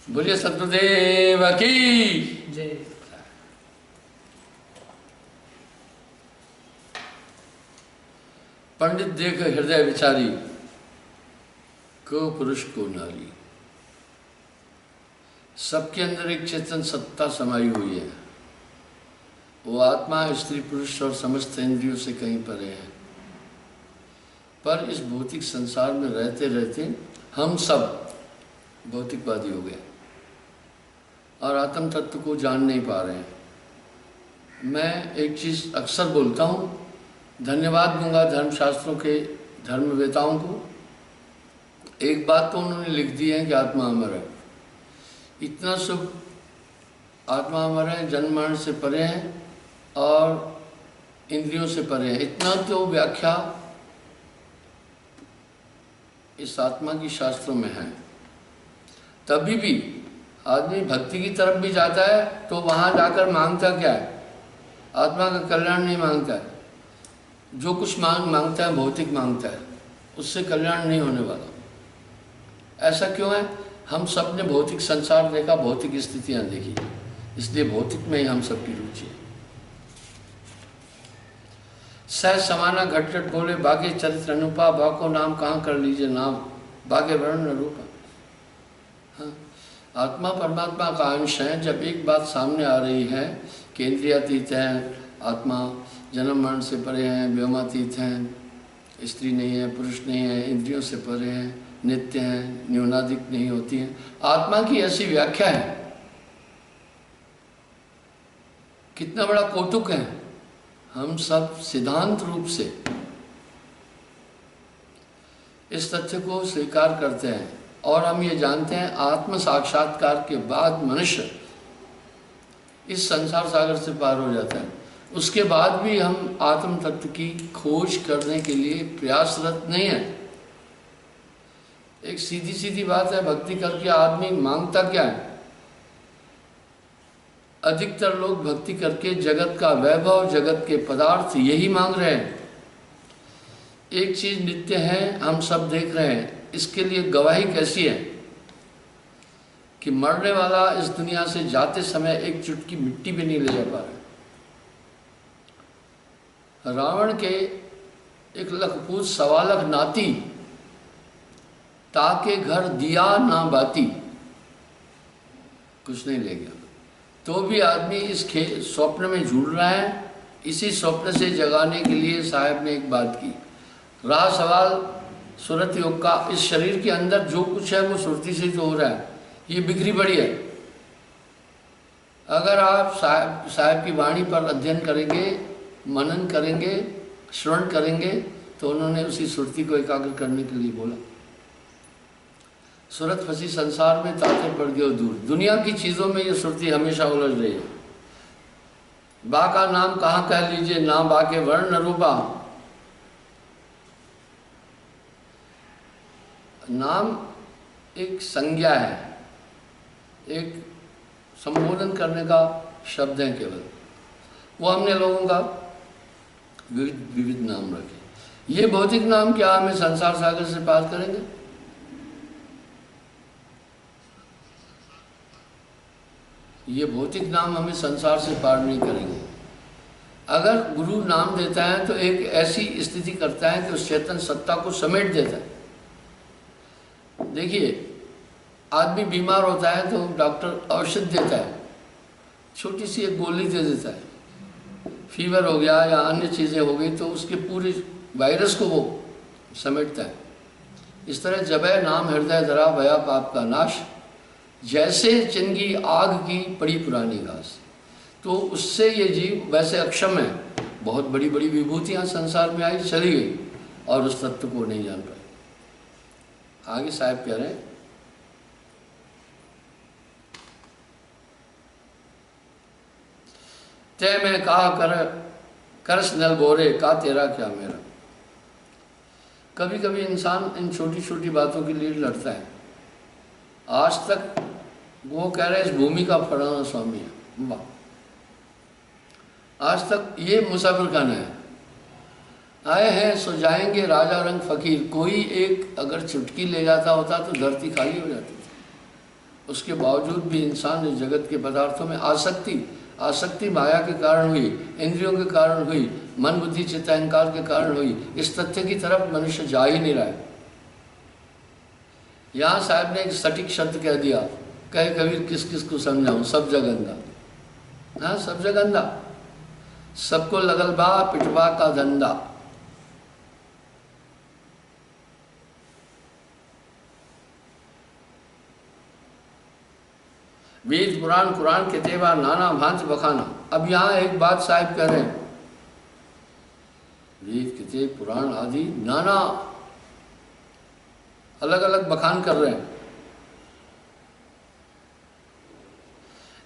बोलिए सतगुरुदेव की जय। पंडित देख हृदय विचारी, को पुरुष को नारी। सबके अंदर एक चेतन सत्ता समाई हुई है। वो आत्मा स्त्री पुरुष और समस्त इंद्रियों से कहीं परे है। पर इस भौतिक संसार में रहते रहते हम सब भौतिकवादी हो गए और आत्म तत्व को जान नहीं पा रहे हैं। मैं एक चीज़ अक्सर बोलता हूँ, धन्यवाद दूंगा धर्मशास्त्रों के धर्मवेताओं को। एक बात तो उन्होंने लिख दी है कि आत्मा अमर है। इतना शुभ, आत्मा अमर है, जन्म मरण से परे है और इंद्रियों से परे है। इतना तो व्याख्या इस आत्मा की शास्त्रों में है। तभी भी आदमी भक्ति की तरफ भी जाता है तो वहाँ जाकर मांगता क्या है? आत्मा का कल्याण नहीं मांगता है। जो कुछ मांगता है भौतिक मांगता है, उससे कल्याण नहीं होने वाला। ऐसा क्यों है? हम सब ने भौतिक संसार देखा, भौतिक स्थितियाँ देखी, इसलिए भौतिक में ही हम सबकी रुचि है। सह समाना घट घट बोले, बागे चरित्र अनुपा, बाको नाम कहाँ कर लीजिए नाम, बागे वर्ण रूपा। हाँ, आत्मा परमात्मा का अंश है। जब एक बात सामने आ रही है कि इंद्रियातीत है, आत्मा जन्म मरण से परे हैं, व्योमातीत हैं, स्त्री नहीं है पुरुष नहीं है, इंद्रियों से परे हैं, नित्य हैं, न्यूनाधिक नहीं होती हैं, आत्मा की ऐसी व्याख्या है। कितना बड़ा कौतुक है। हम सब सिद्धांत रूप से इस तथ्य को स्वीकार करते हैं और हम ये जानते हैं आत्म साक्षात्कार के बाद मनुष्य इस संसार सागर से पार हो जाता है। उसके बाद भी हम आत्म तत्व की खोज करने के लिए प्रयासरत नहीं है। एक सीधी सीधी बात है, भक्ति करके आदमी मांगता क्या है? अधिकतर लोग भक्ति करके जगत का वैभव, जगत के पदार्थ यही मांग रहे हैं। एक चीज नित्य है, हम सब देख रहे हैं। इसके लिए गवाही कैसी है कि मरने वाला इस दुनिया से जाते समय एक चुटकी मिट्टी भी नहीं ले जा पा रहा। रावण के 1,00,000 पूत 1,15,00,000 नाती, ताके घर दिया ना बाती, कुछ नहीं ले गया। तो भी आदमी इस स्वप्न में झूल रहा है। इसी स्वप्न से जगाने के लिए साहब ने एक बात की। रहा सवाल सुरत योग का, इस शरीर के अंदर जो कुछ है वो सुरती से जो हो रहा है, ये बिखरी पड़ी है। अगर आप साहब की वाणी पर अध्ययन करेंगे, मनन करेंगे, श्रवण करेंगे, तो उन्होंने उसी सुरती को एकाग्र करने के लिए बोला। सूरत फंसी संसार में, ताते पड़ गए दूर। दुनिया की चीज़ों में ये सुरती हमेशा उलझ रही है। बा का नाम कहाँ कह लीजिए, ना बा के वर्ण रूपा। नाम एक संज्ञा है, एक संबोधन करने का शब्द है केवल। वो हमने लोगों का विविध नाम रखे। ये भौतिक नाम क्या हमें संसार सागर से पार करेंगे? ये भौतिक नाम हमें संसार से पार नहीं करेंगे। अगर गुरु नाम देता है तो एक ऐसी स्थिति करता है कि उस चेतन सत्ता को समेट देता है। देखिए, आदमी बीमार होता है तो डॉक्टर औषध देता है, छोटी सी एक गोली दे देता है। फीवर हो गया या अन्य चीज़ें हो गई तो उसके पूरे वायरस को वो समेटता है। इस तरह जब है नाम हृदय धरा, भया पाप का नाश। जैसे चिंगी आग की पड़ी पुरानी घास, तो उससे ये जीव वैसे अक्षम है। बहुत बड़ी बड़ी विभूतियाँ संसार में आई, चली गई और उस तत्व को नहीं जान पाए। आगे साहब कह रहे हैं, ते मैं कहा करस नल बोरे, का तेरा क्या मेरा। कभी कभी इंसान इन छोटी छोटी बातों के लिए लड़ता है। आज तक वो कह रहे हैं इस भूमि का फलाना स्वामी है, वाह। आज तक ये मुसाफिर खाना है, आए हैं सो जाएंगे राजा रंग फकीर। कोई एक अगर चुटकी ले जाता होता तो धरती खाली हो जाती थी। उसके बावजूद भी इंसान इस जगत के पदार्थों में आसक्ति माया के कारण हुई, इंद्रियों के कारण हुई, मन बुद्धि चित्त अहंकार के कारण हुई। इस तथ्य की तरफ मनुष्य जा ही नहीं रहा है। यहाँ साहब ने एक सटीक शब्द कह दिया, कहे कबीर किस किस को समझाऊं, सब जगह अंधा। हाँ, सब जगह अंधा, सबको लगल बा पिटवा का धंधा। वेद पुराण कुरान के तेवा नाना भांति बखाना। अब यहाँ एक बात साहिब कह रहे हैं, वेद किताब पुराण आदि नाना अलग अलग बखान कर रहे हैं।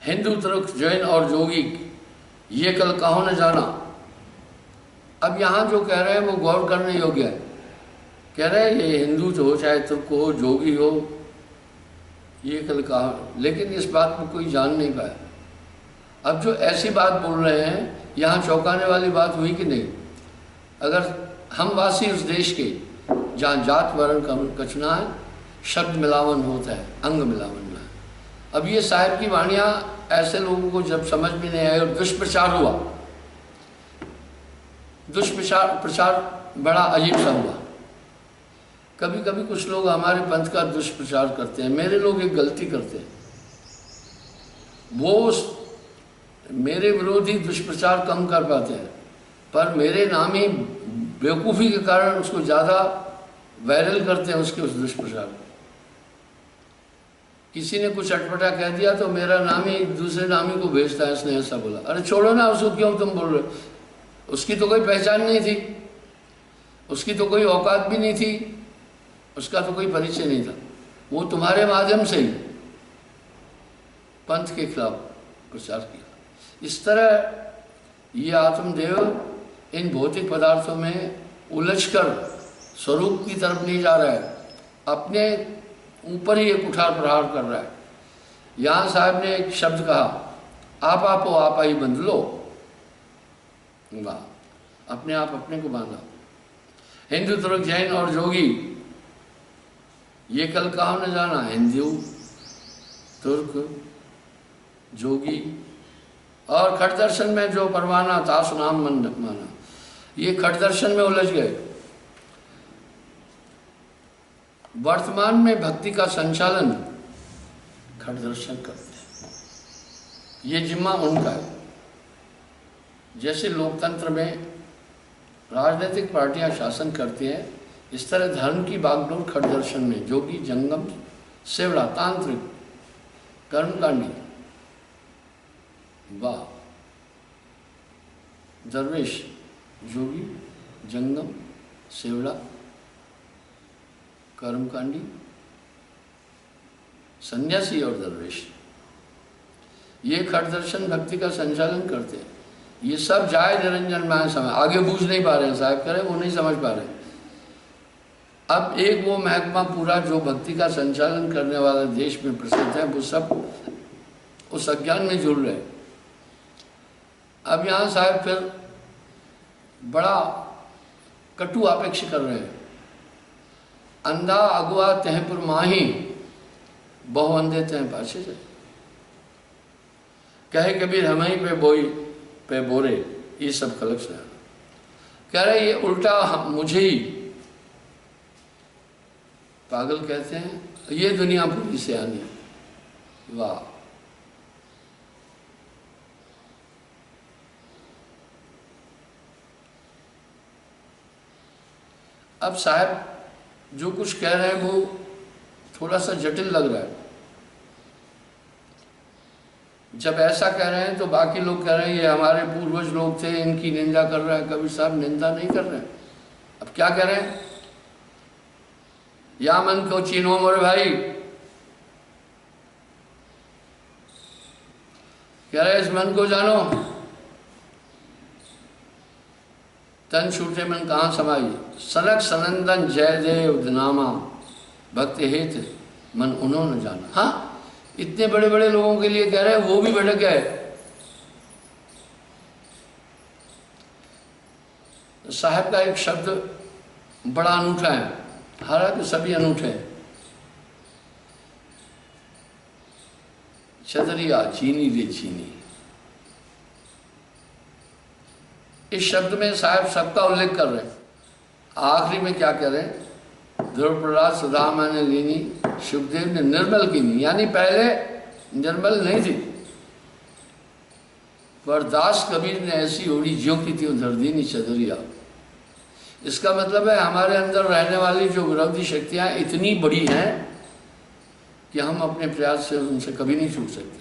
हिंदू तुर्क जैन और जोगी ये कल कहो न जाना। अब यहाँ जो कह रहे हैं वो गौर करने योग्य है। कह रहे हैं ये हिंदू हो चाहे तुर्क हो जोगी हो, ये कल कहा, लेकिन इस बात को कोई जान नहीं पाया। अब जो ऐसी बात बोल रहे हैं, यहाँ चौंकाने वाली बात हुई कि नहीं। अगर हम वासी उस देश के जहाँ जात वर्ण कचना है, शब्द मिलावन होता है, अंग मिलावन में। अब ये साहिब की वाणियाँ ऐसे लोगों को जब समझ में नहीं आई और दुष्प्रचार हुआ, दुष्प्रचार बड़ा अजीब सा हुआ। कभी कभी कुछ लोग हमारे पंथ का दुष्प्रचार करते हैं। मेरे लोग एक गलती करते हैं, वो मेरे विरोधी दुष्प्रचार कम कर पाते हैं, पर मेरे नाम ही बेवकूफ़ी के कारण उसको ज़्यादा वायरल करते हैं, उसके उस दुष्प्रचार। किसी ने कुछ अटपटा कह दिया तो मेरा नाम ही दूसरे नामी को भेजता है, इसने ऐसा बोला। अरे छोड़ो ना उसको, क्यों तुम बोल रहे हो? उसकी तो कोई पहचान नहीं थी, उसकी तो कोई औकात भी नहीं थी, उसका तो कोई परिचय नहीं था। वो तुम्हारे माध्यम से ही पंथ के खिलाफ प्रचार किया। इस तरह ये आत्मदेव इन भौतिक पदार्थों में उलझकर स्वरूप की तरफ नहीं जा रहा है, अपने ऊपर ही एक उठार प्रहार कर रहा है। यहाँ साहब ने एक शब्द कहा, आपो आप ही बंध लो। वाह, अपने आप अपने को बांधा। हिंदू तुर्क जैन और जोगी ये कल कहो न जाना। हिंदू तुर्क जोगी और खट दर्शन में जो परवाना तास नाम मन माना, ये खट दर्शन में उलझ गए। वर्तमान में भक्ति का संचालन खट दर्शन करते हैं, ये जिम्मा उनका है। जैसे लोकतंत्र में राजनीतिक पार्टियां शासन करती हैं, इस तरह धर्म की बागडोर खट दर्शन में जोगी जंगम सेवड़ा तांत्रिक कर्मकांडी वाह दरवेश जोगी जंगम सेवड़ा कर्मकांडी सन्यासी और दरवेश ये खट दर्शन भक्ति का संचालन करते हैं। ये सब जाए निरंजन में समय आगे बूझ नहीं पा रहे हैं साहब, करे वो नहीं समझ पा रहे। अब एक वो महकमा पूरा जो भक्ति का संचालन करने वाला देश में प्रसिद्ध है, वो सब उस अज्ञान में जुड़ रहे। अब यहाँ साहब फिर बड़ा कटु अपेक्ष कर रहे हैं। अंधा अगुआ तहपुर माही बहु अंधे तह पाछे से, कहे कबीर हम ही पे बोई पे बोरे, ये सब कलक से कह रहे ये उल्टा मुझे ही पागल कहते हैं, ये दुनिया पूरी से आनी। वाह, अब साहब जो कुछ कह रहे हैं वो थोड़ा सा जटिल लग रहा है। जब ऐसा कह रहे हैं तो बाकी लोग कह रहे हैं ये हमारे पूर्वज लोग थे, इनकी निंदा कर रहे हैं। कबीर साहब निंदा नहीं कर रहे हैं। अब क्या कह रहे हैं? या मन को चीनो मोरे भाई, कह रहे इस मन को जानो, तन छूटे मन कहाँ समाई। सनक सनंदन जयदेव नामा भक्त हेत मन उन्होंने जाना। हाँ, इतने बड़े बड़े लोगों के लिए कह रहे हैं, वो भी भटक गए। साहब का एक शब्द बड़ा अनूठा है, हालांकि सभी अनूठे हैं। चदरिया चीनी रे चीनी। इस शब्द में साहब सबका उल्लेख कर रहे हैं। आखिरी में क्या कह रहे हैं? ध्रुव प्रहलाद सुदामा ने लीनी, सुखदेव ने निर्मल कीनी, यानी पहले निर्मल नहीं थी, पर दास कबीर ने ऐसी ओढ़ी ज्यों की त्यों धर दीनी चदरिया। इसका मतलब है हमारे अंदर रहने वाली जो विरोधी शक्तियां इतनी बड़ी हैं कि हम अपने प्रयास से उनसे कभी नहीं छूट सकते।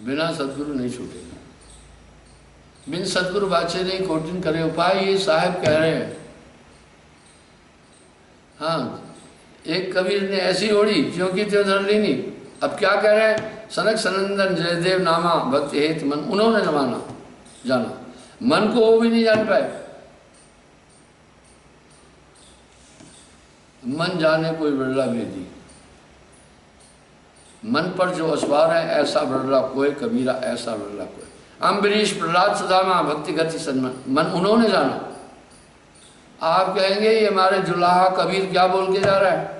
बिना सदगुरु नहीं छूटेगा। बिन सदगुरु बाचे नहीं कोटिन करे उपाय, ये साहब कह रहे हैं। हाँ, एक कबीर ने ऐसी ओढ़ी ज्यों की त्यों धर लीनी। अब क्या कह रहे हैं? सनक सनंदन जयदेव नामा भक्ति हेत मन, उन्होंने जाना, मन को वो भी नहीं जान पाए। मन जाने कोई बिरला भेदी, मन पर जो असवार है ऐसा बिरला कोई, कबीरा ऐसा बिरला कोई। अम्बरीश प्रहलाद सुदामा भक्ति गति सन्मन, मन उन्होंने जाना। आप कहेंगे ये हमारे जुलाहा कबीर क्या बोल के जा रहा है?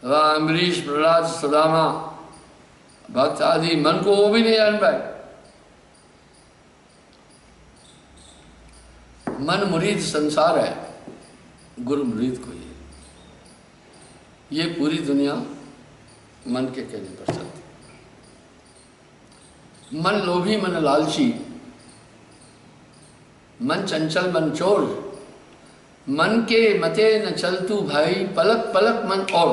वह अम्बरीश प्रहलाद सुदामा भक्त आदि मन को वो भी नहीं जान पाए। मन मुरीद संसार है, गुरु मुरीद को ये पूरी दुनिया मन के कहने पर चलती। मन लोभी मन लालची, मन चंचल मन चोर, मन के मते न चलतू भाई, पलक पलक मन और।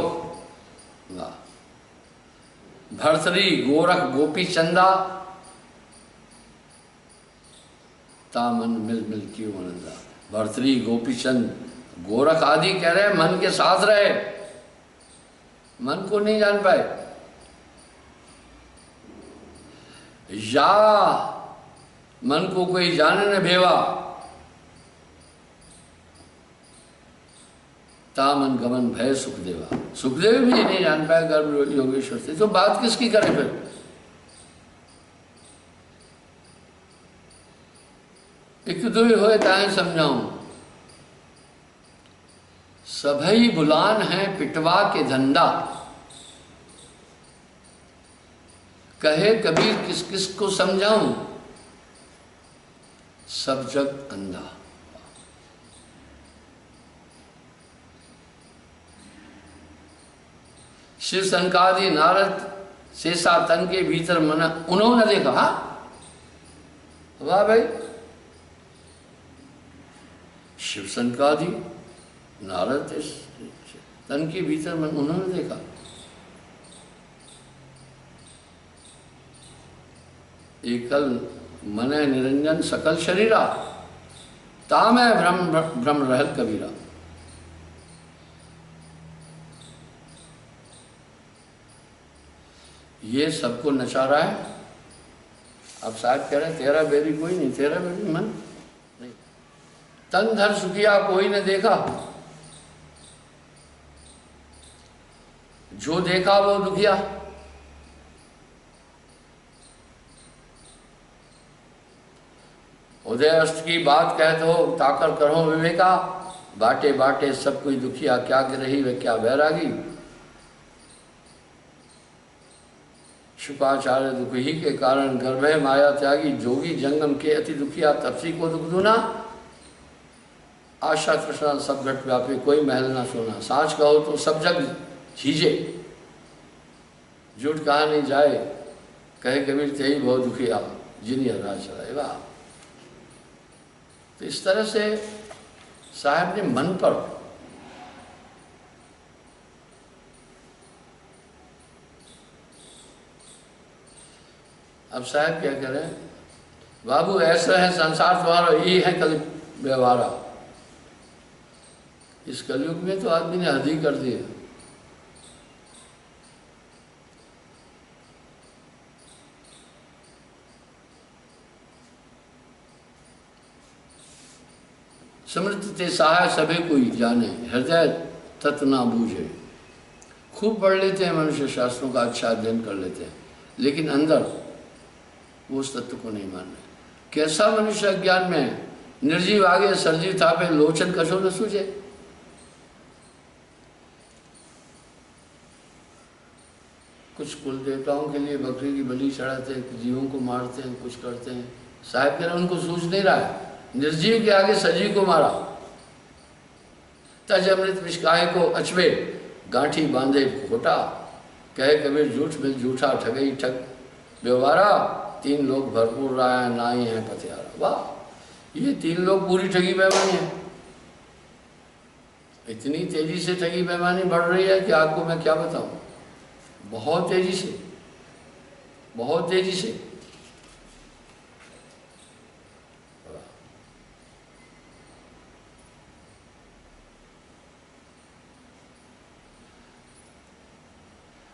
भरतरी गोरख गोपी चंदा, ता मन मिल मिल क्यों आनंदा। भरतरी गोपी चंद गोरख आदि कह रहे हैं मन के साथ रहे, मन को नहीं जान पाए। या मन को कोई जाने न भेवा, ता मन गमन भय सुखदेवा। सुखदेव भी नहीं जान पाए गर्भ योगेश्वर से, तो बात किसकी करें फिर? एक दो होए ताए समझाऊं, सभई बुलान है पिटवा के धंधा, कहे कबीर किस किस को समझाऊं, सब जग अंधा। शिव सनकादि नारद शेषा तन के भीतर मन उन्होंने देखा। हा? वाह भाई, शिव सनकादि नारद तन के भीतर मन उन्होंने देखा। एकल मन निरंजन सकल शरीरा, ताम है भ्रम भ्रम रहल कबीरा। ये सबको नचा रहा है। अब साहब कह रहे हैं तेरा बेरी कोई नहीं, तेरा बेरी मन नहीं। तन धर सुखिया कोई ने देखा, जो देखा वो दुखिया। उदय अस्त की बात कहते हो ताकर करो विवेका, बाटे बाटे सब कोई दुखिया, क्या गिरही वे क्या बैरागी। शुकाचार्य दुख ही के कारण गर्भय माया त्यागी, जोगी जंगम के अति दुखिया, तपसी को दुख दूना। आशा तृष्णा सब घट व्यापी, कोई महल ना सोना। साँच कहो तो सब जग झीजे, झूठ कहा नहीं जाए, कहे कबीर तेई बहुत दुखिया, जिन्हीं हरा चलाए। वाह। तो इस तरह से साहब ने मन पर अब साहब क्या करें? बाबू ऐसा है संसार तुम्हारा, यही है कल व्यवहारा। इस कलयुग में तो आदमी ने हद ही कर दी है। समृत ते सहाय सभी कोई जाने, हृदय तत्व ना बूझे। खूब पढ़ लेते हैं मनुष्य, शास्त्रों का अच्छा अध्ययन कर लेते हैं, लेकिन अंदर वो उस तत्व को नहीं मान रहे। कैसा मनुष्य अज्ञान में है? निर्जीव आगे सरजीव थापे, लोचन कछो न सूझे। कुछ कुल देवताओं के लिए बकरी की बलि चढ़ाते हैं, जीवों को मारते हैं, कुछ करते हैं। साहब कह रहे उनको सूझ नहीं रहा है, निर्जीव के आगे सजीव को मारा। तज अमृत विषकाहे को अचवे, गांठी बांधे खोटा, कहे कबीर झूठ मिल झूठा, ठगई ठग व्यवहारा, तीन लोग भरपूर रहा है, ना ही है पथियारा। वाह, ये तीन लोग पूरी ठगी बेईमानी है। इतनी तेजी से ठगी बेईमानी बढ़ रही है कि आपको मैं क्या बताऊं, बहुत तेजी से, बहुत तेजी से।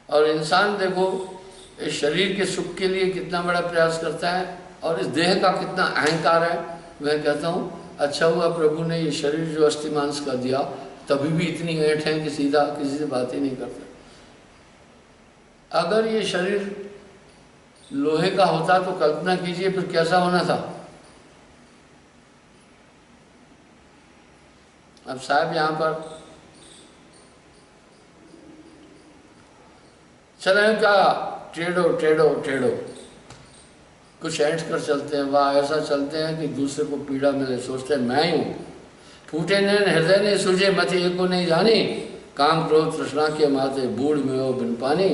और इंसान देखो इस शरीर के सुख के लिए कितना बड़ा प्रयास करता है और इस देह का कितना अहंकार है। मैं कहता हूँ अच्छा हुआ प्रभु ने ये शरीर जो अस्थि मांस का दिया, तभी भी इतनी ऐंठ है कि सीधा किसी से बात ही नहीं करते। अगर ये शरीर लोहे का होता तो कल्पना कीजिए फिर कैसा होना था। अब साहब यहाँ पर चले क्या टेढ़ो टेढ़ो टेढ़ो, कुछ ऐंठ कर चलते हैं, वाह ऐसा चलते हैं कि दूसरे को पीड़ा मिले, सोचते हैं मैं ही हूँ। फूटे नैन हृदय ने सूझे, मति एको नहीं जानी, काम क्रोध तृष्णा के माते बूढ़ में हो बिन पानी।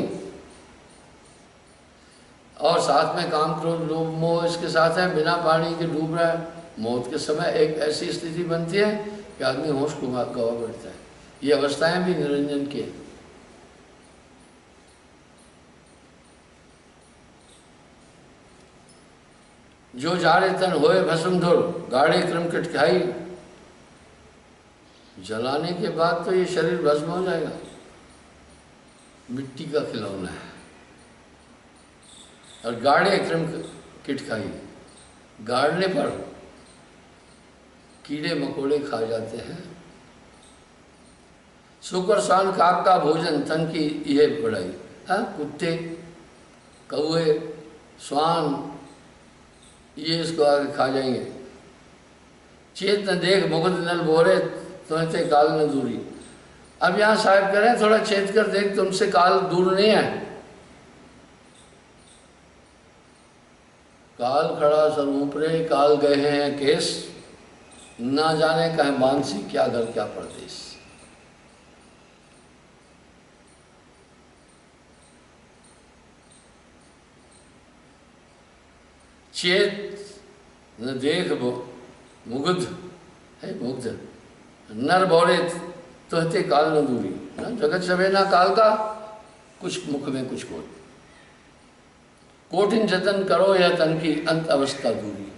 और साथ में काम क्रोध लोभ मोह इसके साथ है, बिना पानी के डूब रहा है। मौत के समय एक ऐसी स्थिति बनती है कि आदमी होश को गवा बैठता है। ये अवस्थाएं भी निरंजन की है। जो जारे तन होए भस्म धुर, गाढ़े क्रम कटकाई, जलाने के बाद तो ये शरीर भस्म हो जाएगा, मिट्टी का खिलौना है। और गाढ़े क्रम किटकाई, गाड़ने पर कीड़े मकोड़े खा जाते हैं। शुक्र शान काक का भोजन तन की यह बढ़ाई। हाँ, कुत्ते कौए स्वान ये इसको आगे खा जाएंगे। चेत न देख मुकुद नल बोरे, तुमसे काल न दूरी। अब यहाँ साहब करें थोड़ा चेत कर देख, तुमसे काल दूर नहीं है। काल खड़ा सर ऊपरे, काल गए हैं केस, ना जाने कहे मानसी क्या घर क्या परदेश। चेत न देख मुग्ध है मुग्ध, नर बोले तो काल न दूरी। जगत सवे ना काल का, कुछ मुख में कुछ कोट। कोटिन जतन करो या तन की अंत अवस्था दूरी।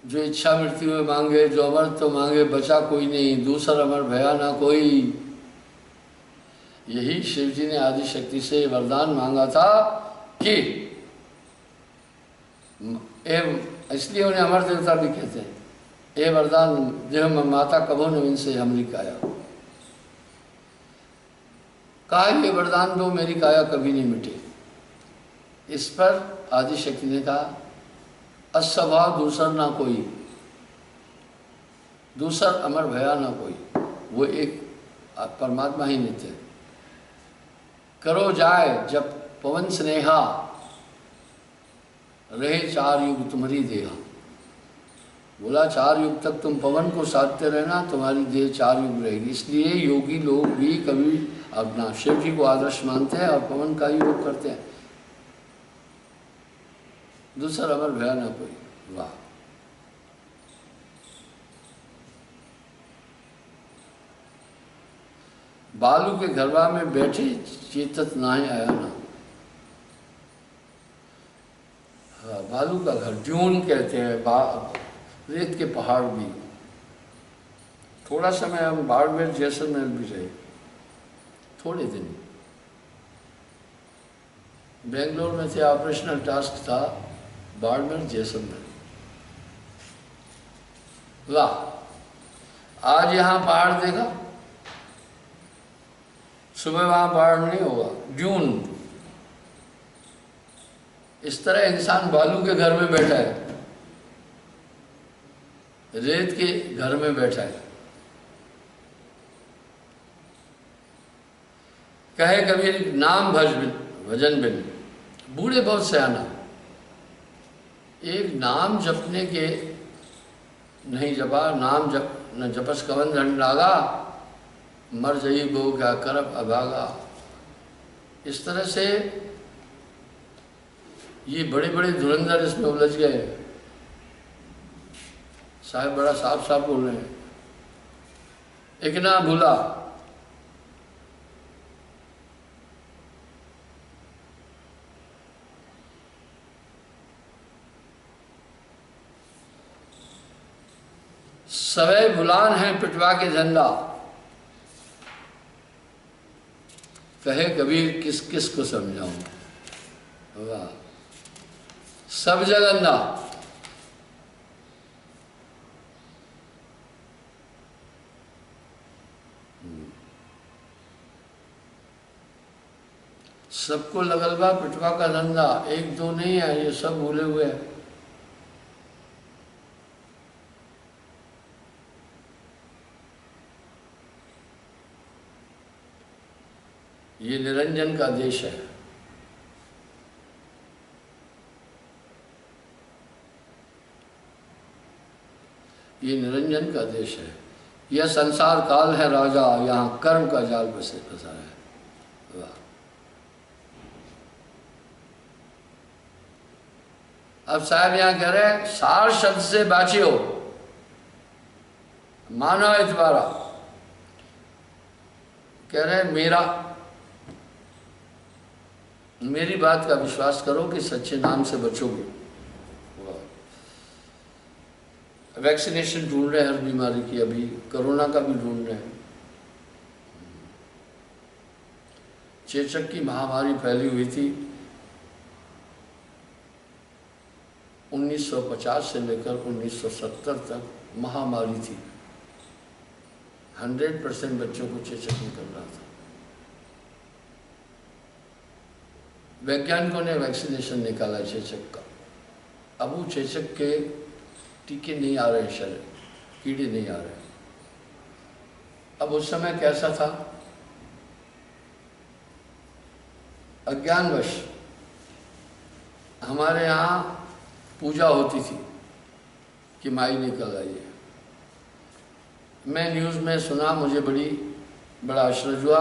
जो इच्छा मृत्यु में मांगे, जो अमर तो मांगे, बचा कोई नहीं, दूसरा अमर भया ना कोई। यही शिव जी ने आदि शक्ति से वरदान मांगा था कि इसलिए उन्हें अमर देवता भी कहते हैं। ये वरदान देह में माता कबो न इनसे हमरी काया, कहा ये वरदान दो मेरी काया कभी नहीं मिटे। इस पर आदि शक्ति ने कहा अस्वभाव दूसर ना कोई, दूसर अमर भया ना कोई। वो एक परमात्मा ही नित्य। करो जाए जब पवन स्नेहा, रहे 4 युग तुम्हारी देहा। बोला 4 युग तक तुम पवन को साधते रहना, तुम्हारी देह 4 युग रहेगी। इसलिए योगी लोग भी कभी अपना शिव जी को आदर्श मानते हैं और पवन का ही योग करते हैं। दूसरा अमर भया ना कोई। वाह, बालू के घरवा में बैठे चेतत नाहे आया ना। बालू का घर ड्यून कहते हैं, रेत के पहाड़ भी। थोड़ा समय हम बाड़मेर जैसलमेर भी रहे, थोड़े दिन। बेंगलोर में थे, ऑपरेशनल टास्क था बाड़मेर जैसलमेर। वाह, आज यहाँ पहाड़ देखा, सुबह वहाँ पहाड़ नहीं होगा, ड्यून। इस तरह इंसान बालू के घर में बैठा है, रेत के घर में बैठा है। कहे कबीर नाम भजन बिन बूढ़े बहुत सयाना। एक नाम जपने के नहीं जपा, नाम जप न जपस कवन धन लागा, मर जई गो क्या करब अभागा। इस तरह से ये बड़े बड़े धुरंधर इसमें उलझ गए। साहब बड़ा साफ साफ बोल रहे हैं, एक ना भूला सवै भुलान है पिटवा के झंडा। कहे कबीर किस किस को समझाऊं। वाह, सब जग अंधा। सबको लगल बा पिटवा का धंधा, एक दो नहीं है, ये सब भूले हुए हैं। ये निरंजन का देश है। ये निरंजन का देश है। यह संसार काल है राजा, यहाँ कर्म का जाल बसे फंसा है। वाह। अब साहब यहाँ कह रहे हैं सार शब्द से बाचियो, मानो इतबारा। कह रहे मेरी बात का विश्वास करो कि सच्चे नाम से बचोगे। वैक्सीनेशन ढूंढ रहे हैं हर बीमारी की, अभी कोरोना का भी ढूंढ रहे हैं। चेचक की महामारी फैली हुई थी 1950 से लेकर 1970 तक महामारी थी। 100% बच्चों को चेचक निकल रहा था। वैज्ञानिकों ने वैक्सीनेशन निकाला चेचक का। अब वो चेचक के टीके नहीं आ रहे, शरीर कीड़े नहीं आ रहे। अब उस समय कैसा था, अज्ञानवश हमारे यहाँ पूजा होती थी कि माई निकल आई है। मैं न्यूज़ में सुना, मुझे बड़ा आश्चर्य हुआ।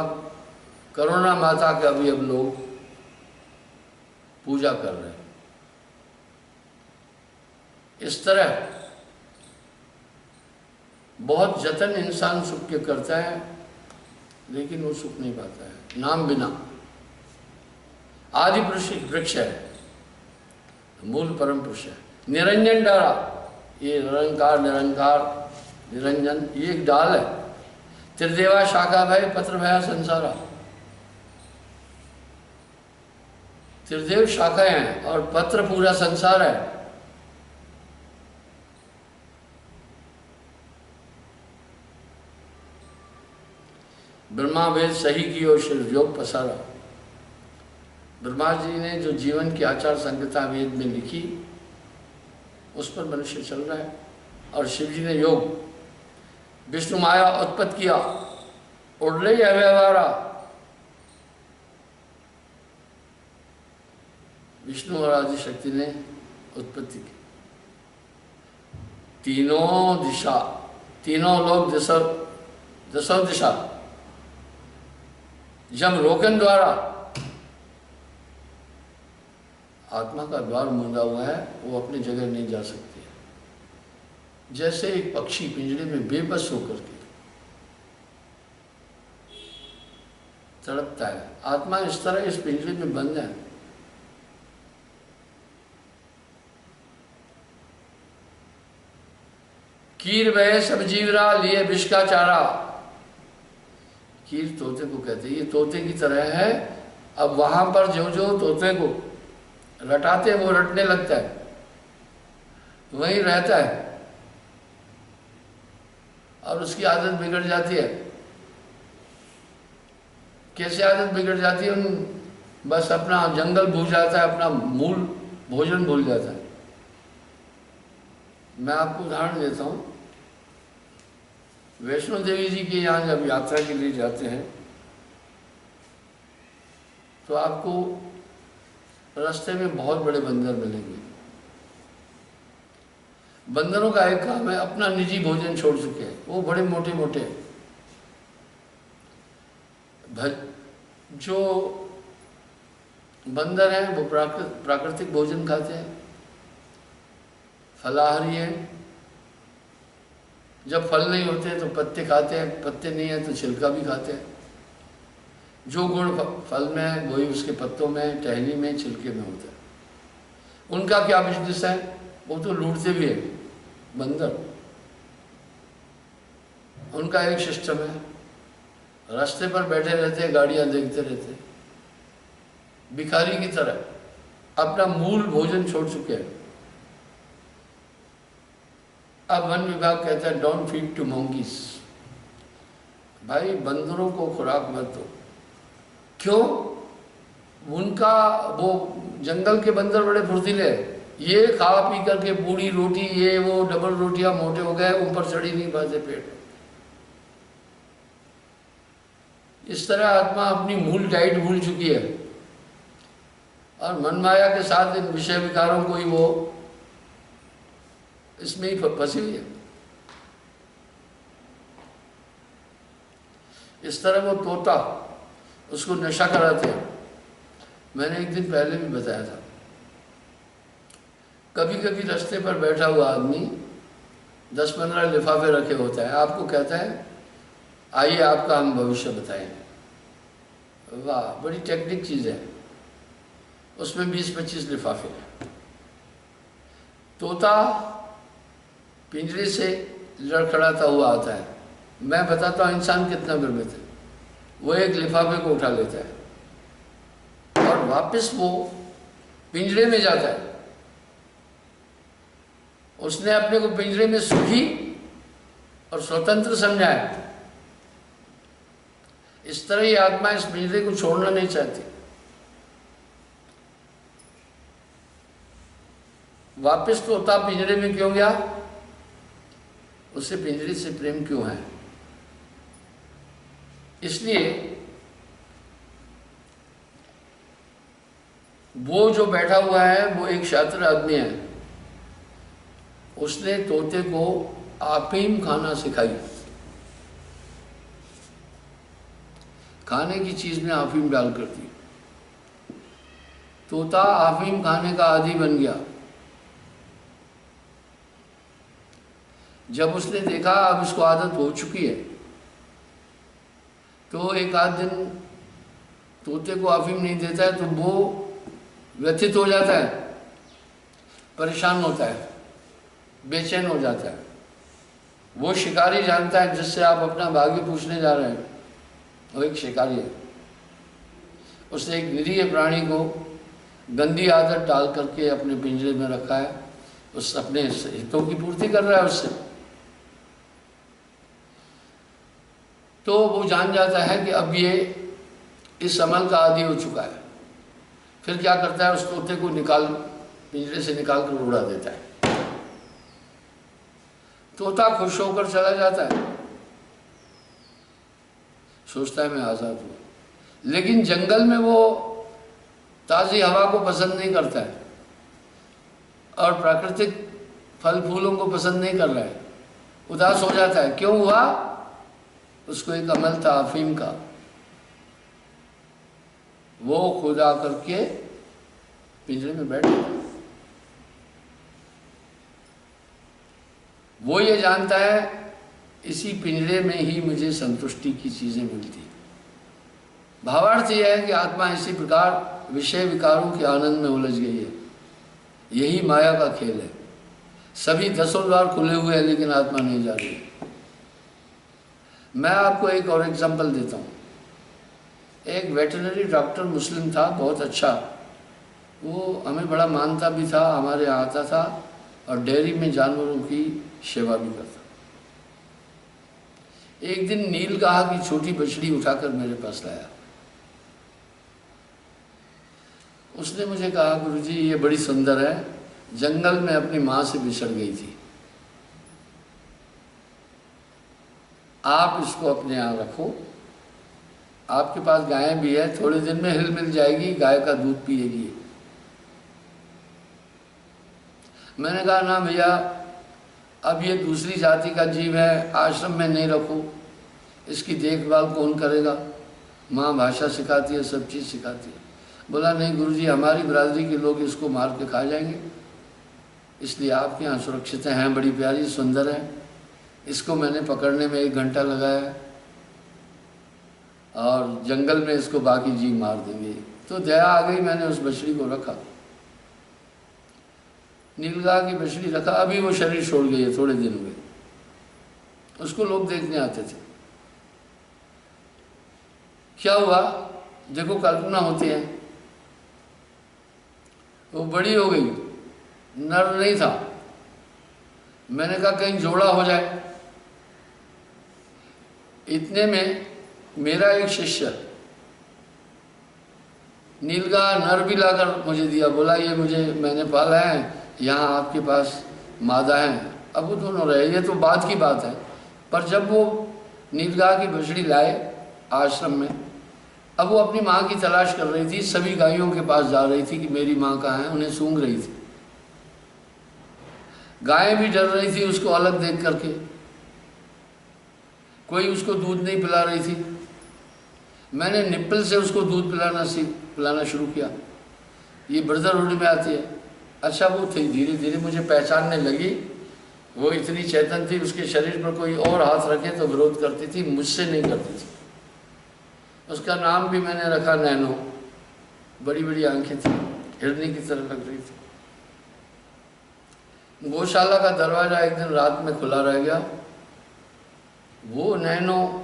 करुणा माता का भी अब लोग पूजा कर रहे हैं। इस तरह बहुत जतन इंसान सुख के करता है, लेकिन वो सुख नहीं पाता है नाम बिना। आदि पुरुष वृक्ष है, मूल परम पुरुष है। निरंजन डाला, ये निरंकार निरंजन, ये एक डाल है। त्रिदेवा शाखा भय पत्र भया संसारा। त्रिदेव शाखाएं हैं और पत्र पूरा संसार है। ब्रह्मा वेद सही की और शिव योग पसारा। ब्रह्मा जी ने जो जीवन की आचार संहिता वेद में लिखी, उस पर मनुष्य चल रहा है। और शिव जी ने योग, विष्णु माया उत्पत्ति किया, उड़ले व्यवहारा। विष्णु और आदि शक्ति ने उत्पत्ति की। तीनों दिशा, तीनों लोग दसों दिशा जब रोकन द्वारा आत्मा का द्वार मूंदा हुआ है, वो अपनी जगह नहीं जा सकती है। जैसे एक पक्षी पिंजरे में बेबस होकर के तड़पता है, आत्मा इस तरह इस पिंजरे में बंद है। कीर वह सब जीवरा लिए विष का चारा। कीर तोते को कहते हैं, ये तोते की तरह है। अब वहां पर जो जो तोते को रटाते वो रटने लगता है, वहीं रहता है और उसकी आदत बिगड़ जाती है। कैसे आदत बिगड़ जाती है, बस अपना जंगल भूल जाता है, अपना मूल भोजन भूल जाता है। मैं आपको उदाहरण देता हूँ। वैष्णो देवी जी के यहाँ जब यात्रा के लिए जाते हैं तो आपको रास्ते में बहुत बड़े बंदर मिलेंगे। बंदरों का एक काम है, अपना निजी भोजन छोड़ चुके हैं, वो बड़े मोटे मोटे हैं। जो बंदर हैं वो प्राकृतिक भोजन खाते हैं, फलाहारी हैं। जब फल नहीं होते तो पत्ते खाते हैं, पत्ते नहीं है तो छिलका भी खाते हैं। जो गुण फल में है वही उसके पत्तों में, टहनी में, छिलके में होता है। उनका क्या बिजनेस है? वो तो लूटते भी है बंदर। उनका एक सिस्टम है, रास्ते पर बैठे रहते हैं, गाड़ियां देखते रहते हैं, भिखारी की तरह अपना मूल भोजन छोड़ चुके हैं। अब वन विभाग कहता है डोंट फीड टू मंकीज, भाई बंदरों को खुराक मत दो। क्यों? उनका वो जंगल के बंदर बड़े फुर्तीले हैं, ये खा पी करके पूरी रोटी, ये वो डबल रोटियां मोटे हो गए, ऊपर चढ़ी नहीं पाते पेट। इस तरह आत्मा अपनी मूल डाइट भूल चुकी है और मनमाया के साथ इन विषय विकारों को ही वो इसमें ही फंसी हुई है। इस तरह वो तोता, उसको नशा कराते हैं। मैंने एक दिन पहले भी बताया था, कभी कभी रास्ते पर बैठा हुआ आदमी 10-15 लिफाफे रखे होता है, आपको कहता है आइए आपका हम भविष्य बताएं। वाह, बड़ी टेक्निक चीज़ है। उसमें 20-25 लिफाफे हैं। तोता पिंजरे से लड़खड़ाता हुआ आता है। मैं बताता हूँ इंसान कितना भ्रमित है। वो एक लिफाफे को उठा लेता है और वापस वो पिंजरे में जाता है। उसने अपने को पिंजरे में सुखी और स्वतंत्र समझा है। इस तरह ये आत्मा इस पिंजरे को छोड़ना नहीं चाहती। वापस तोता पिंजरे में क्यों गया? उसे पिंजरे से प्रेम क्यों है? इसलिए वो जो बैठा हुआ है वो एक शातिर आदमी है। उसने तोते को अफीम खाना सिखाई। खाने की चीज में अफीम डाल कर दी। तोता अफीम खाने का आदी बन गया। जब उसने देखा अब इसको आदत हो चुकी है, तो एक आध दिन तोते को अफीम नहीं देता है तो वो व्यथित हो जाता है, परेशान होता है, बेचैन हो जाता है। वो शिकारी जानता है जिससे आप अपना भाग्य पूछने जा रहे हैं, वो एक शिकारी है। उसने एक निरीह प्राणी को गंदी आदत डाल करके अपने पिंजरे में रखा है। उस अपने हितों की पूर्ति कर रहा है उससे। तो वो जान जाता है कि अब ये इस अमल का आदी हो चुका है। फिर क्या करता है, उस तोते को पिंजरे से निकाल कर उड़ा देता है। तोता खुश होकर चला जाता है, सोचता है मैं आज़ाद हूँ। लेकिन जंगल में वो ताज़ी हवा को पसंद नहीं करता है और प्राकृतिक फल फूलों को पसंद नहीं कर रहा है, उदास हो जाता है। क्यों हुआ? उसको एक अमल था अफीम का, वो खुद आकर के पिंजरे में बैठ गया। वो ये जानता है इसी पिंजरे में ही मुझे संतुष्टि की चीजें मिलती। भावार्थ यह है कि आत्मा इसी प्रकार विषय विकारों के आनंद में उलझ गई है। यही माया का खेल है। सभी 10 द्वार खुले हुए हैं लेकिन आत्मा नहीं जा रही। मैं आपको एक और एग्जांपल देता हूँ। एक वेटरनरी डॉक्टर मुस्लिम था, बहुत अच्छा, वो हमें बड़ा मानता भी था, हमारे यहाँ आता था और डेयरी में जानवरों की सेवा भी करता। एक दिन नील गाह की छोटी बछड़ी उठाकर मेरे पास लाया। उसने मुझे कहा, गुरुजी ये बड़ी सुंदर है, जंगल में अपनी माँ से बिछड़ गई थी, आप इसको अपने यहाँ रखो, आपके पास गायें भी है, थोड़े दिन में हिल मिल जाएगी, गाय का दूध पिएगी। मैंने कहा ना भैया, अब ये दूसरी जाति का जीव है, आश्रम में नहीं रखो, इसकी देखभाल कौन करेगा? माँ भाषा सिखाती है, सब चीज़ सिखाती है। बोला नहीं गुरुजी, हमारी बिरादरी के लोग इसको मार के खा जाएंगे, इसलिए आपके यहाँ सुरक्षित हैं, बड़ी प्यारी सुंदर है। इसको मैंने पकड़ने में 1 घंटा लगाया और जंगल में इसको बाकी जीव मार देंगे। तो दया आ गई, मैंने उस बछड़ी को रखा, नीलगाय की बछड़ी रखा। अभी वो शरीर छोड़ गई है, थोड़े दिन हुए। उसको लोग देखने आते थे। क्या हुआ? देखो कल्पना होती है। वो बड़ी हो गई, नर नहीं था। मैंने कहा कहीं जोड़ा हो जाए। इतने में मेरा एक शिष्य नीलगाय नर भी लाकर मुझे दिया। बोला ये मैंने पाला है, यहाँ आपके पास मादा है। अब वो दोनों रहे, ये तो बाद की बात है। पर जब वो नीलगाय की बछड़ी लाए आश्रम में, अब वो अपनी माँ की तलाश कर रही थी, सभी गायों के पास जा रही थी कि मेरी माँ कहाँ है, उन्हें सूंघ रही थी। गायें भी डर रही थी उसको अलग देख करके, कोई उसको दूध नहीं पिला रही थी। मैंने निप्पल से उसको दूध पिलाना शुरू किया। ये ब्रदरहुड में आती है। अच्छा, वो थी धीरे धीरे मुझे पहचानने लगी। वो इतनी चेतन थी, उसके शरीर पर कोई और हाथ रखे तो विरोध करती थी, मुझसे नहीं करती थी। उसका नाम भी मैंने रखा नैनो। बड़ी बड़ी आंखें थी, हिरनी की तरह लग रही थी। गौशाला का दरवाजा एक दिन रात में खुला रह गया। वो नैनो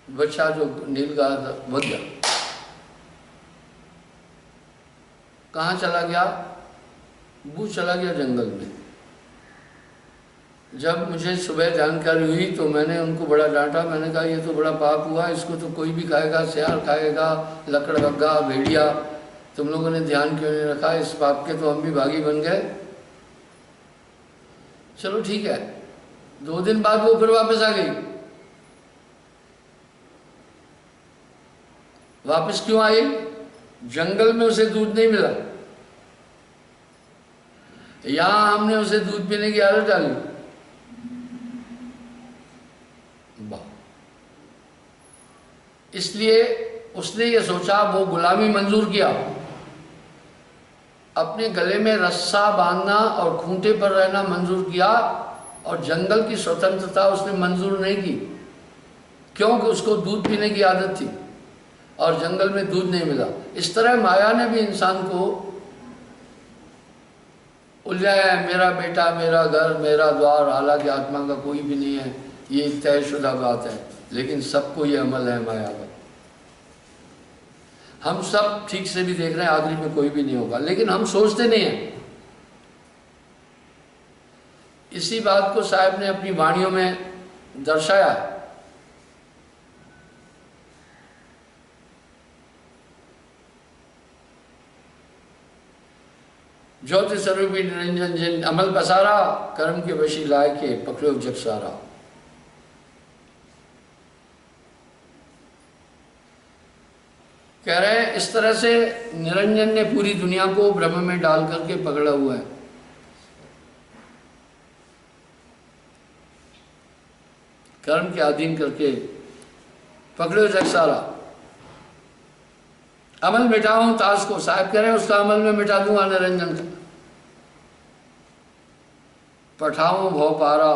बच्चा जो नीलगाय था भाग गया। कहाँ चला गया? वो चला गया जंगल में। जब मुझे सुबह जानकारी हुई तो मैंने उनको बड़ा डांटा। मैंने कहा ये तो बड़ा पाप हुआ, इसको तो कोई भी खाएगा, सियार खाएगा, लकड़बग्गा, भेड़िया, तुम लोगों ने ध्यान क्यों नहीं रखा? इस पाप के तो हम भी भागी बन गए। चलो ठीक है। 2 दिन बाद वो फिर वापस आ गई। वापस क्यों आई? जंगल में उसे दूध नहीं मिला, यहां हमने उसे दूध पीने की आदत डाली। इसलिए उसने ये सोचा, वो गुलामी मंजूर किया। अपने गले में रस्सा बांधना और खूंटे पर रहना मंजूर किया, और जंगल की स्वतंत्रता उसने मंजूर नहीं की, क्योंकि उसको दूध पीने की आदत थी और जंगल में दूध नहीं मिला। इस तरह माया ने भी इंसान को उलझाया है। मेरा बेटा, मेरा घर, मेरा द्वार, हालांकि आत्मा का कोई भी नहीं है, ये तयशुदा बात है, लेकिन सबको ये अमल है माया का। हम सब ठीक से भी देख रहे हैं, आखिरी में कोई भी नहीं होगा, लेकिन हम सोचते नहीं हैं। इसी बात को साहब ने अपनी वाणियों में दर्शाया। ज्योति स्वरूपी निरंजन जिन अमल पसारा, कर्म के वशी लाए के पकड़ो जग सारा। कह रहे हैं इस तरह से निरंजन ने पूरी दुनिया को ब्रह्म में डाल करके पकड़ा हुआ है। कर्म के अधीन करके पकड़ो जग सारा। अमल मिटाऊं ताश को, साहब कह रहे हैं उसका अमल में मिटा दूंगा निरंजन का। पठाऊं भव पारा,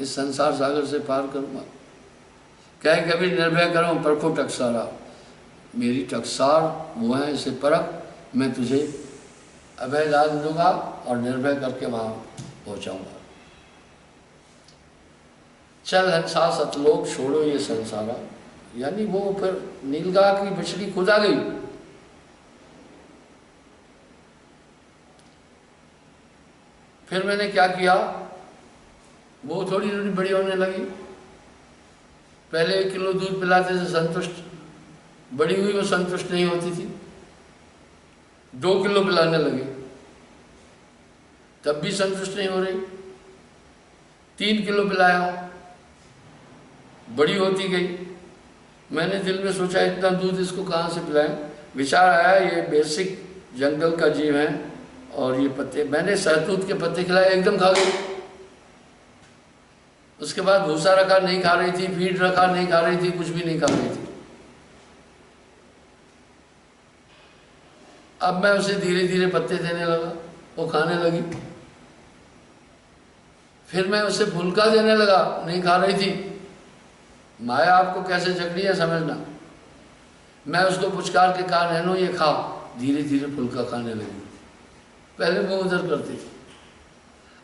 इस संसार सागर से पार करूंगा। कहे कभी निर्भय करूं परखो टकसारा, मेरी टकसार वो है, इसे परख, मैं तुझे अभय दान दूंगा और निर्भय करके वहां पहुंचाऊंगा। चल हंसा सतलोक छोड़ो ये संसारा, यानी वो फिर नीलगाय की बछड़ी खुद आ गई। फिर मैंने क्या किया, वो थोड़ी थोड़ी बड़ी होने लगी। पहले 1 किलो दूध पिलाते थे संतुष्ट, बड़ी हुई वो संतुष्ट नहीं होती थी, 2 किलो पिलाने लगे, तब भी संतुष्ट नहीं हो रही। 3 किलो पिलाया, बड़ी होती गई, मैंने दिल में सोचा इतना दूध इसको कहाँ से पिलाएं। विचार आया ये बेसिक जंगल का जीव है और ये पत्ते, मैंने सहतूत के पत्ते खिलाए, एकदम खा गई। उसके बाद भूसा रखा, नहीं खा रही थी, फीड रखा, नहीं खा रही थी, कुछ भी नहीं खा रही थी। अब मैं उसे धीरे धीरे पत्ते देने लगा, वो खाने लगी। फिर मैं उसे फुल्का देने लगा, नहीं खा रही थी। माया आपको कैसे जकड़ी है समझना। मैं उसको पुचकार के कहा नैनो ये खा, धीरे धीरे फुल्का खाने लगी। पहले वो उधर करती थी,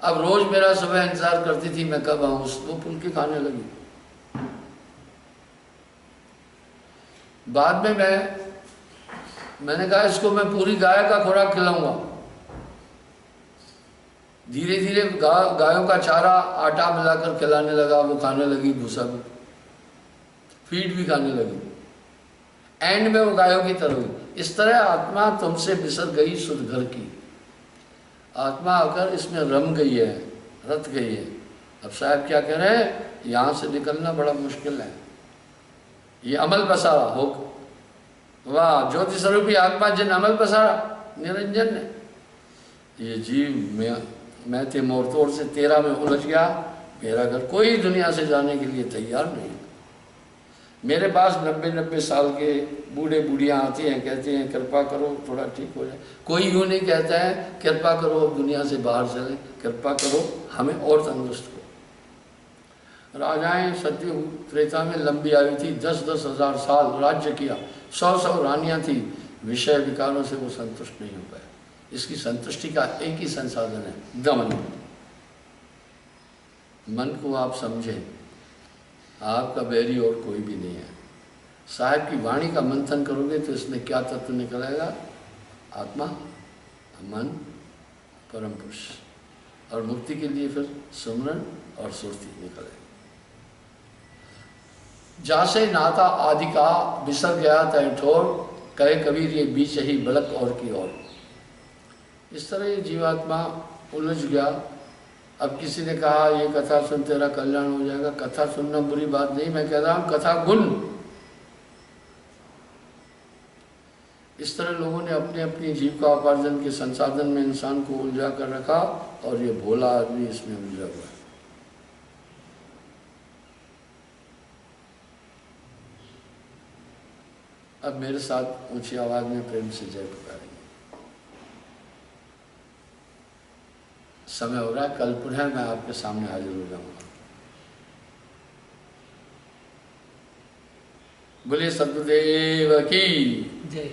अब रोज मेरा सुबह इंतजार करती थी मैं कब आऊँ, वो फुल्के खाने लगी। बाद में मैंने कहा इसको मैं पूरी गाय का खुराक खिलाऊंगा। धीरे धीरे गायों का चारा आटा मिलाकर खिलाने लगा, वो खाने लगी, भूसा भी, फीड भी खाने लगी। एंड में वो गायों की तरह हुई। इस तरह आत्मा तुमसे बिसर गई सुध घर की। आत्मा आकर इसमें रम गई है, रत गई है। अब साहब क्या कह रहे हैं, यहाँ से निकलना बड़ा मुश्किल है। ये अमल पसारा हो, वाह ज्योति स्वरूपी आत्मा जिन अमल पसारा निरंजन ने। ये जीव मैं ते मोर तोड़ से तेरा में उलझ गया, मेरा घर कोई दुनिया से जाने के लिए तैयार नहीं। मेरे पास 90-90 साल के बूढ़े बूढ़ियाँ आती हैं, कहते हैं कृपा करो थोड़ा ठीक हो जाए। कोई यूँ नहीं कहता है कृपा करो अब दुनिया से बाहर चले, कृपा करो हमें और तंदुरुस्त करो। राजाएं सतयुग त्रेता में लंबी आयु थी, 10-10 हज़ार साल राज्य किया, 100-100 रानियाँ थी। विषय विकारों से वो संतुष्ट नहीं हो पाए। इसकी संतुष्टि का एक ही संसाधन है, दमन। मन को आप समझें, आपका बैरी और कोई भी नहीं है। साहब की वाणी का मंथन करोगे तो इसमें क्या तत्व निकल आएगा, आत्मा, मन, परम पुरुष। और मुक्ति के लिए फिर सुमरन और सुरती निकल आएगी। जासे नाता आदि का बिसर गया तय ठोर, कहे कबीर ये बीच ही बलक और की ओर। इस तरह ये जीवात्मा उलझ गया। अब किसी ने कहा ये कथा सुन तेरा कल्याण हो जाएगा। कथा सुनना बुरी बात नहीं, मैं कह रहा हूँ कथा गुण। इस तरह लोगों ने अपने अपनी जीविका उपार्जन के संसाधन में इंसान को उलझा कर रखा और ये भोला आदमी इसमें उलझा हुआ है। अब मेरे साथ ऊंची आवाज में प्रेम से जय पुकारेंगे। समय हो रहा है, कल पुनः मैं आपके सामने हाजिर हो जाऊंगा। बोलिए सद्गुरुदेव की जय।